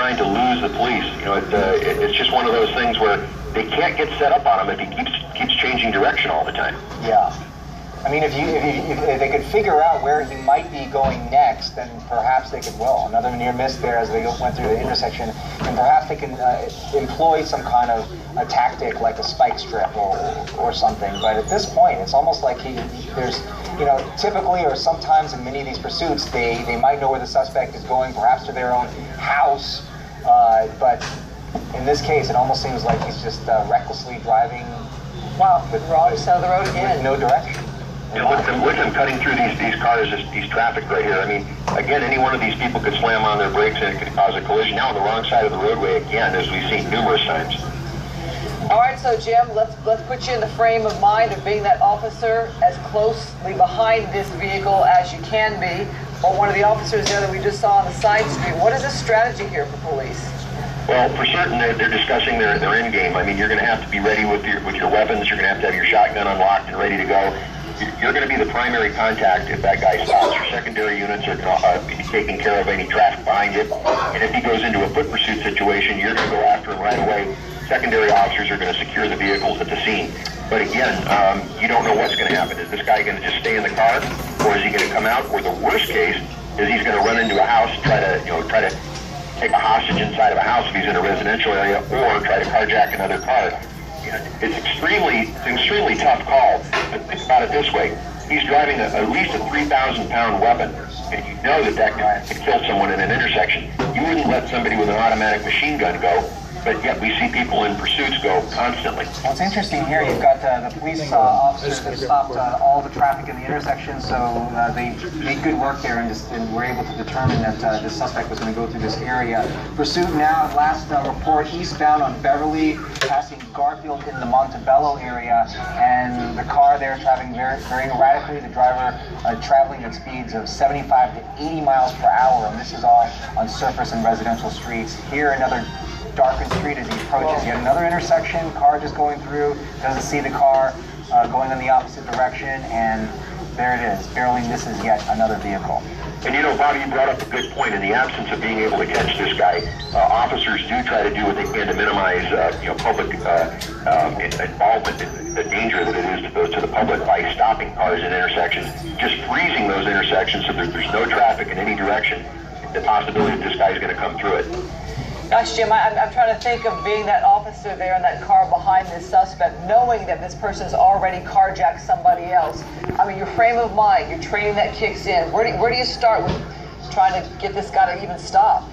trying to lose the police. You know, it's just one of those things where they can't get set up on him if he keeps changing direction all the time. Yeah. I mean, if they could figure out where he might be going next, then perhaps they could, well, another near miss there as they went through the intersection, and perhaps they can employ some kind of a tactic like a spike strip or something. But at this point, it's almost like there's, you know, typically or sometimes in many of these pursuits, they might know where the suspect is going, perhaps to their own house, but in this case, it almost seems like he's just recklessly driving. Wow, wrong side of the road again. With no direction. You know, with them cutting through these cars, these traffic right here. I mean, again, any one of these people could slam on their brakes and it could cause a collision. Now on the wrong side of the roadway again, as we've seen numerous times. All right, so Jim, let's put you in the frame of mind of being that officer as closely behind this vehicle as you can be, or one of the officers there that we just saw on the side street. What is the strategy here for police? Well, for certain, they're discussing their end game. I mean, you're going to have to be ready with your weapons. You're going to have your shotgun unlocked and ready to go. You're going to be the primary contact if that guy stops. Your secondary units are going to be taking care of any traffic behind you. And if he goes into a foot pursuit situation, you're going to go after him right away. Secondary officers are going to secure the vehicles at the scene. But again, you don't know what's going to happen. Is this guy going to just stay in the car, or is he going to come out? Or the worst case is he's going to run into a house, try to take a hostage inside of a house if he's in a residential area, or try to carjack another car. It's an extremely tough call. But think about it this way: he's driving at least a 3,000-pound weapon, and you know that guy could kill someone in an intersection. You wouldn't let somebody with an automatic machine gun go. But yet we see people in pursuits go constantly. Well, it's interesting here. You've got the police officers that stopped all the traffic in the intersection, so they made good work there and were able to determine that the suspect was going to go through this area. Pursuit now, last report, eastbound on Beverly, passing Garfield in the Montebello area, and the car there traveling very, very erratically. The driver traveling at speeds of 75 to 80 miles per hour, and this is all on surface and residential streets. Here, another darkened street as he approaches yet another intersection. Car just going through, doesn't see the car going in the opposite direction, and there it is, barely misses yet another vehicle. And you know, Bobby, you brought up a good point. In the absence of being able to catch this guy, officers do try to do what they can to minimize public involvement in the danger that it is to the public by stopping cars in intersections, just freezing those intersections so that there's no traffic in any direction, the possibility that this guy is going to come through it. Gosh, Jim, I'm trying to think of being that officer there in that car behind this suspect, knowing that this person's already carjacked somebody else. I mean, your frame of mind, your training that kicks in. Where do you start with trying to get this guy to even stop?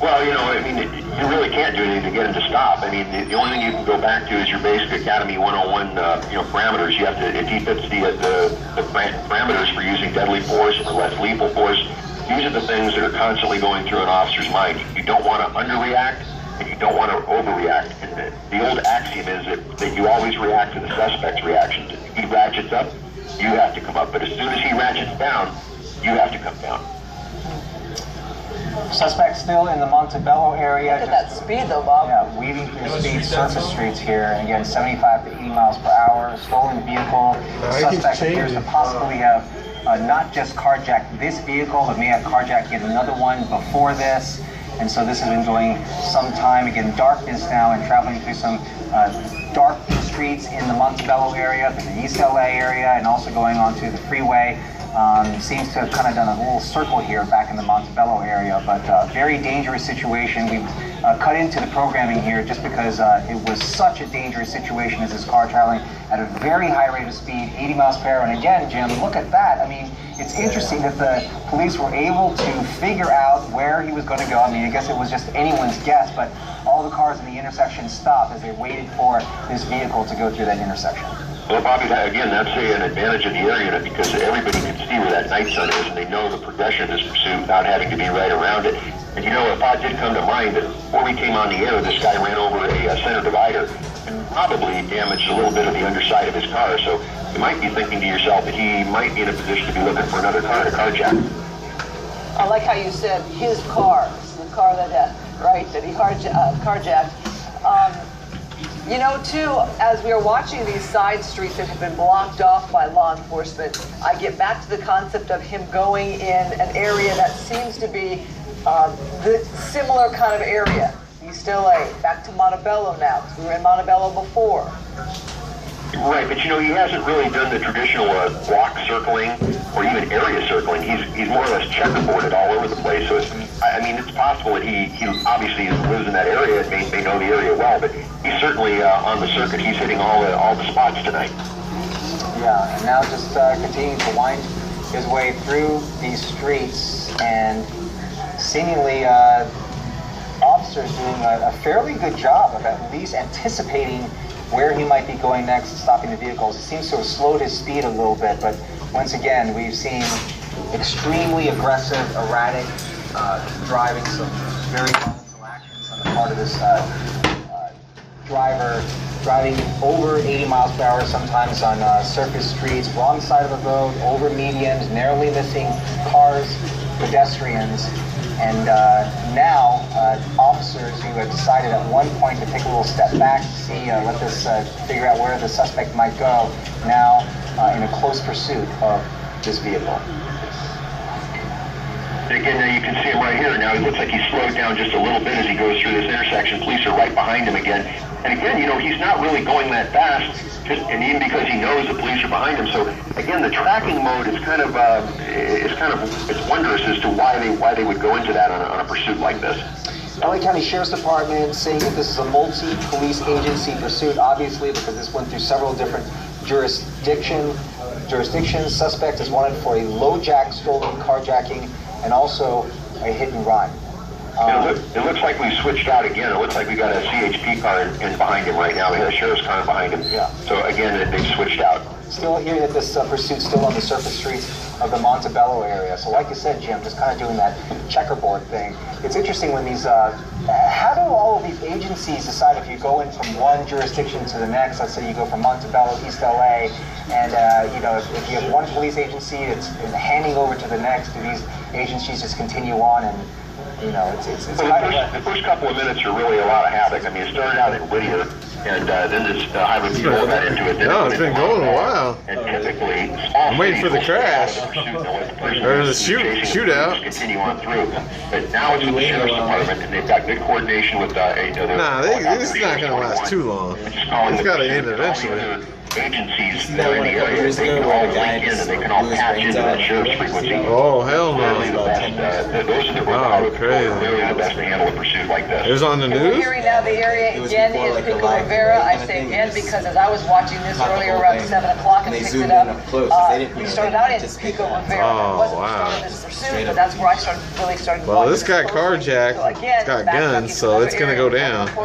Well, you know, I mean, you really can't do anything to get him to stop. I mean, the only thing you can go back to is your basic Academy 101, parameters. You have to, if he fits the parameters for using deadly force or less lethal force. These are the things that are constantly going through an officer's mind. You don't want to underreact, and you don't want to overreact. And the old axiom is that you always react to the suspect's reactions. If he ratchets up, you have to come up. But as soon as he ratchets down, you have to come down. Suspect still in the Montebello area. Look at that speed though, Bob. Yeah, weaving through speed surface streets here. And again, 75 to 80 miles per hour. Stolen vehicle. The suspect appears to possibly have not just carjacked this vehicle, but may have carjacked yet another one before this. And so this has been going some time. Again, darkness now and traveling through some dark streets in the Montebello area, the East LA area, and also going onto the freeway. Seems to have kind of done a little circle here back in the Montebello area, but very dangerous situation. We've cut into the programming here just because it was such a dangerous situation as this car traveling at a very high rate of speed, 80 miles per hour. And again, Jim, look at that. I mean, it's interesting that the police were able to figure out where he was going to go. I mean, I guess it was just anyone's guess, but all the cars in the intersection stopped as they waited for this vehicle to go through that intersection. Well, Bobby, again, that's an advantage of the area because everybody can see where that night sun is, and they know the progression of this pursuit without having to be right around it. And you know, a thought did come to mind that before we came on the air, this guy ran over a center divider and probably damaged a little bit of the underside of his car. So you might be thinking to yourself that he might be in a position to be looking for another car to carjack. I like how you said his car, the car that he carjacked. You know, too, as we are watching these side streets that have been blocked off by law enforcement, I get back to the concept of him going in an area that seems to be The similar kind of area, East LA, back to Montebello now, because we were in Montebello before. Right, but you know, he hasn't really done the traditional block circling or even area circling. He's more or less checkerboarded all over the place. So I mean, it's possible that he obviously lives in that area and may know the area well, but he's certainly on the circuit. He's hitting all the spots tonight. Yeah, and now just continuing to wind his way through these streets, and seemingly officers doing a fairly good job of at least anticipating where he might be going next, stopping the vehicles. It seems to have slowed his speed a little bit, but once again, we've seen extremely aggressive, erratic driving, some very volatile actions on the part of this driver, driving over 80 miles per hour sometimes on surface streets, wrong side of the road, over medians, narrowly missing cars, pedestrians. And now, officers who had decided at one point to take a little step back to see, let this figure out where the suspect might go, now in a close pursuit of this vehicle. Again, now you can see him right here. Now it looks like he's slowed down just a little bit as he goes through this intersection. Police are right behind him again. And again, you know, he's not really going that fast, and even because he knows the police are behind him. So again, the tracking mode is kind of it's wondrous as to why they would go into that on a pursuit like this. LA County Sheriff's Department saying that this is a multi-police agency pursuit, obviously, because this went through several different jurisdictions. Suspect is wanted for a low-jack stolen carjacking and also a hit and run. It looks like we switched out again. It looks like we got a CHP car in behind him right now. We have a sheriff's car behind him. Yeah. So again, they've switched out. Still hearing that this pursuit's still on the surface streets of the Montebello area. So like you said, Jim, just kind of doing that checkerboard thing. It's interesting when these, how do all of these agencies decide if you go in from one jurisdiction to the next? Let's say you go from Montebello, East LA, and you know, if you have one police agency that's handing over to the next, do these agencies just continue on and, you know, it's the first couple of minutes are really a lot of havoc. I mean, it started out at Whittier, and then this highway people got into it. No, it's been going a while. And typically, I'm waiting for the crash. Or the shootout. Continue on through. But now it's with the sheriff's department, and they've got good coordination with Nah, this is not going to last too long. It's got to end eventually. Agencies that are in the area, they can all link in and they can all patch into that sheriff's frequency. Oh, hell no. Those are the crazy. really the best to handle a pursuit like this. It was on the We're news? hearing now the area again is Pico Rivera. I say again because as I was watching this earlier around 7 o'clock and picked it up, we started out in Pico Rivera. Oh, It wasn't wow. started this pursuit, but that's where I really started Well, watching this guy carjacked. So again, It's got back up guns, into so another it's going to area. go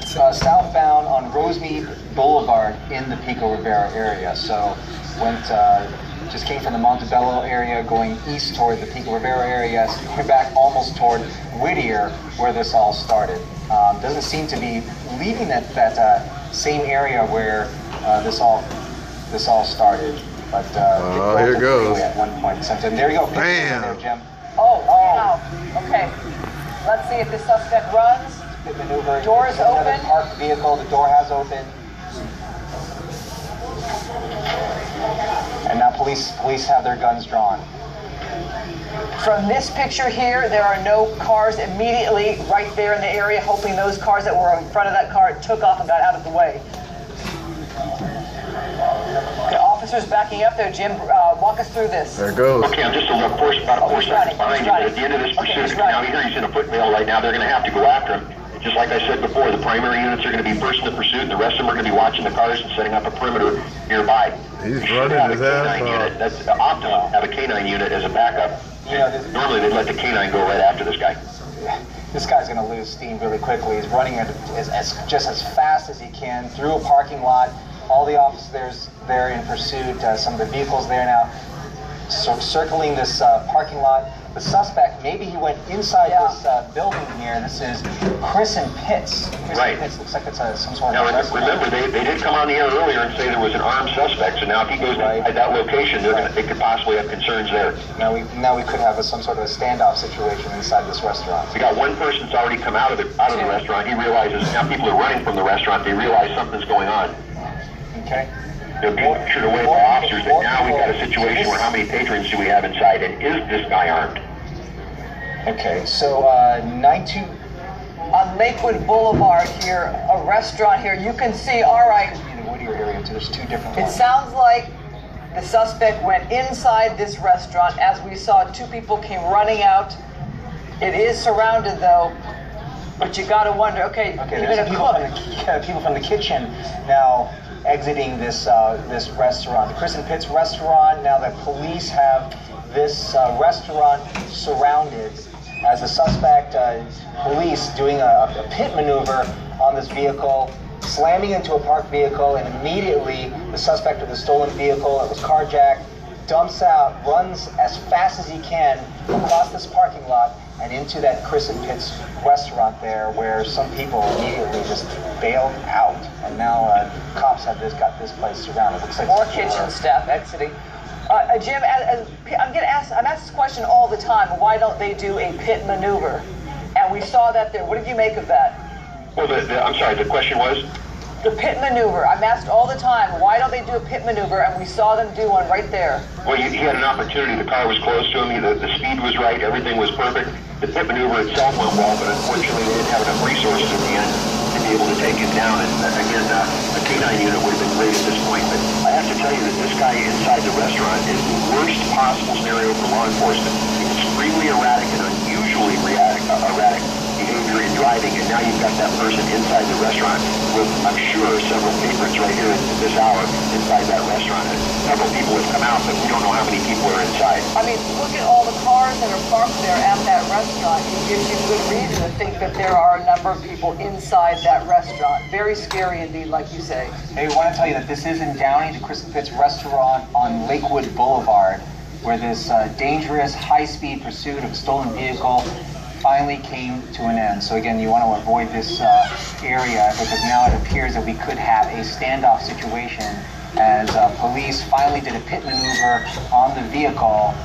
down. southbound on Rosemead Boulevard in the Pico Rivera area. So went just came from the Montebello area going east toward the Pico Rivera area, went back almost toward Whittier where this all started. Doesn't seem to be leaving that same area where this all started. But here it goes. At one point, and there you go. Bam. There, Jim. Oh, wow. Okay. Let's see if the suspect runs. Pit maneuver. Door is Another open. parked vehicle. The door has opened. And now police have their guns drawn. From this picture here, there are no cars immediately right there in the area, hoping those cars that were in front of that car took off and got out of the way. The officers backing up there. Jim, walk us through this. There it goes. Okay, I'm just about a 4 seconds behind you. At the end of this pursuit, now he's in a footmail right now. They're going to have to go after him. Just like I said before, the primary units are going to be first in the pursuit, and the rest of them are going to be watching the cars and setting up a perimeter nearby. He's running his ass off. That's optimal. Have a K9 unit as a backup. You know, Normally, they'd let the K9 go right after this guy. this guy's going to lose steam really quickly. He's running just as fast as he can through a parking lot. All the officers there in pursuit. Some of the vehicles there now, circling this parking lot. The suspect, maybe he went inside this building here. This is Chris and Pitts. Right. Pitts looks like it's some sort Now, of restaurant. remember, they did come on the air earlier and say there was an armed suspect, so now if he goes at that location, they could possibly have concerns there. Now we could have some sort of a standoff situation inside this restaurant. We got one person that's already come out of the restaurant. He realizes, now people are running from the restaurant, they realize something's going on. Okay. They're being ushered away by officers, but now we've got a situation where how many patrons do we have inside, and is this guy armed? Okay, so 92. On Lakewood Boulevard here, a restaurant here. You can see, all right, In the Whittier area, too. There's two different it ones. sounds like the suspect went inside this restaurant. As we saw, two people came running out. It is surrounded though, but you gotta wonder, okay, Okay, you're there's gonna cook. people from the kitchen now exiting this this restaurant, the Chris and Pitt's restaurant. Now the police have this restaurant surrounded as the suspect, police doing a pit maneuver on this vehicle, slamming into a parked vehicle, and immediately the suspect of the stolen vehicle that was carjacked dumps out, runs as fast as he can across this parking lot and into that Chris and Pitt's restaurant there, where some people immediately just bailed out, and now cops have got this place surrounded. Looks like More kitchen staff exiting. Jim, I'm asked this question all the time. Why don't they do a pit maneuver? And we saw that there. What did you make of that? Well, I'm sorry, the question was? The pit maneuver. I'm asked all the time, why don't they do a pit maneuver? And we saw them do one right there. Well, he had an opportunity. The car was close to him. The speed was right. Everything was perfect. The pit maneuver itself went well, but unfortunately they didn't have enough resources at the end to be able to take him down. And again, a K9 unit would have been great at this point. But I have to tell you that this guy inside the restaurant is the worst possible scenario for law enforcement. Extremely erratic and unusually erratic behavior in driving, and now you've got that person inside the restaurant with, I'm sure, several patrons right here at this hour inside that restaurant. And several people have come out, but we don't know how many people are inside. I mean, look at all the cars that are parked there at that restaurant. It gives you good reason to think that there are a number of people inside that restaurant. Very scary indeed, like you say. Hey, we want to tell you that this is in Downey, the Chris and Pitt's restaurant on Lakewood Boulevard, where this dangerous high-speed pursuit of a stolen vehicle finally came to an end. So again, you want to avoid this area, because now it appears that we could have a standoff situation as police finally did a pit maneuver on the vehicle.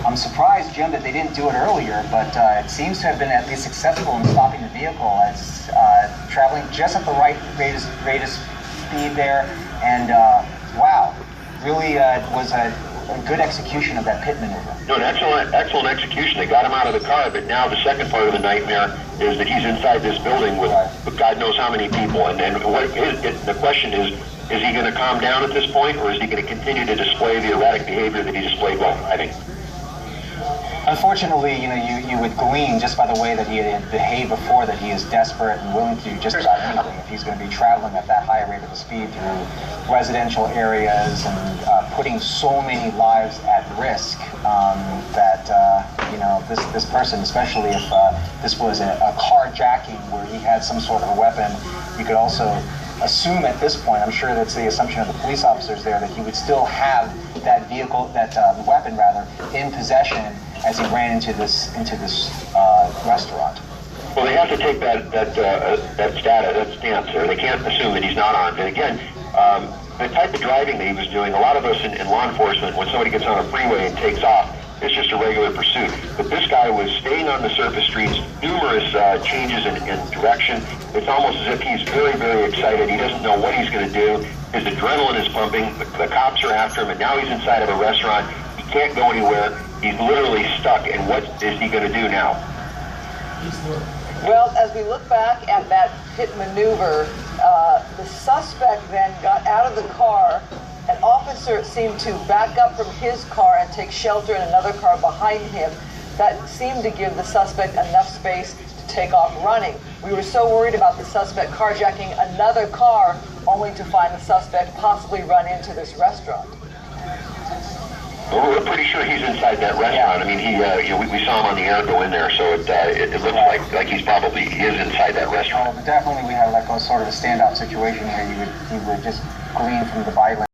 I'm surprised, Jim, that they didn't do it earlier, but it seems to have been at least successful in stopping the vehicle. It's traveling just at the right rate of speed there, and wow, really was a good execution of that pit maneuver. No, an excellent execution. They got him out of the car, but now the second part of the nightmare is that he's inside this building with God knows how many people. And then the question is he going to calm down at this point, or is he going to continue to display the erratic behavior that he displayed while driving? Unfortunately, you would glean just by the way that he had behaved before that he is desperate and willing to do just about anything if he's going to be traveling at that high rate of speed through residential areas and putting so many lives at risk that this person, especially if this was a carjacking where he had some sort of a weapon, you could also assume at this point, I'm sure that's the assumption of the police officers there, that he would still have that vehicle, that weapon rather, in possession as he ran into this restaurant. Well, they have to take that stance there. They can't assume that he's not armed. And again, the type of driving that he was doing, a lot of us in law enforcement, when somebody gets on a freeway and takes off, it's just a regular pursuit. But this guy was staying on the surface streets, numerous changes in direction. It's almost as if he's very, very excited. He doesn't know what he's going to do. His adrenaline is pumping. The cops are after him, and now he's inside of a restaurant. He can't go anywhere. He's literally stuck, and what is he going to do now? Well, as we look back at that pit maneuver, the suspect then got out of the car. An officer seemed to back up from his car and take shelter in another car behind him. That seemed to give the suspect enough space to take off running. We were so worried about the suspect carjacking another car, only to find the suspect possibly run into this restaurant. Well, we're pretty sure he's inside that restaurant. I mean, we saw him on the air go in there, so it looks like he is inside that restaurant. Well, definitely we had like a sort of a standout situation here. You would just glean from the body language.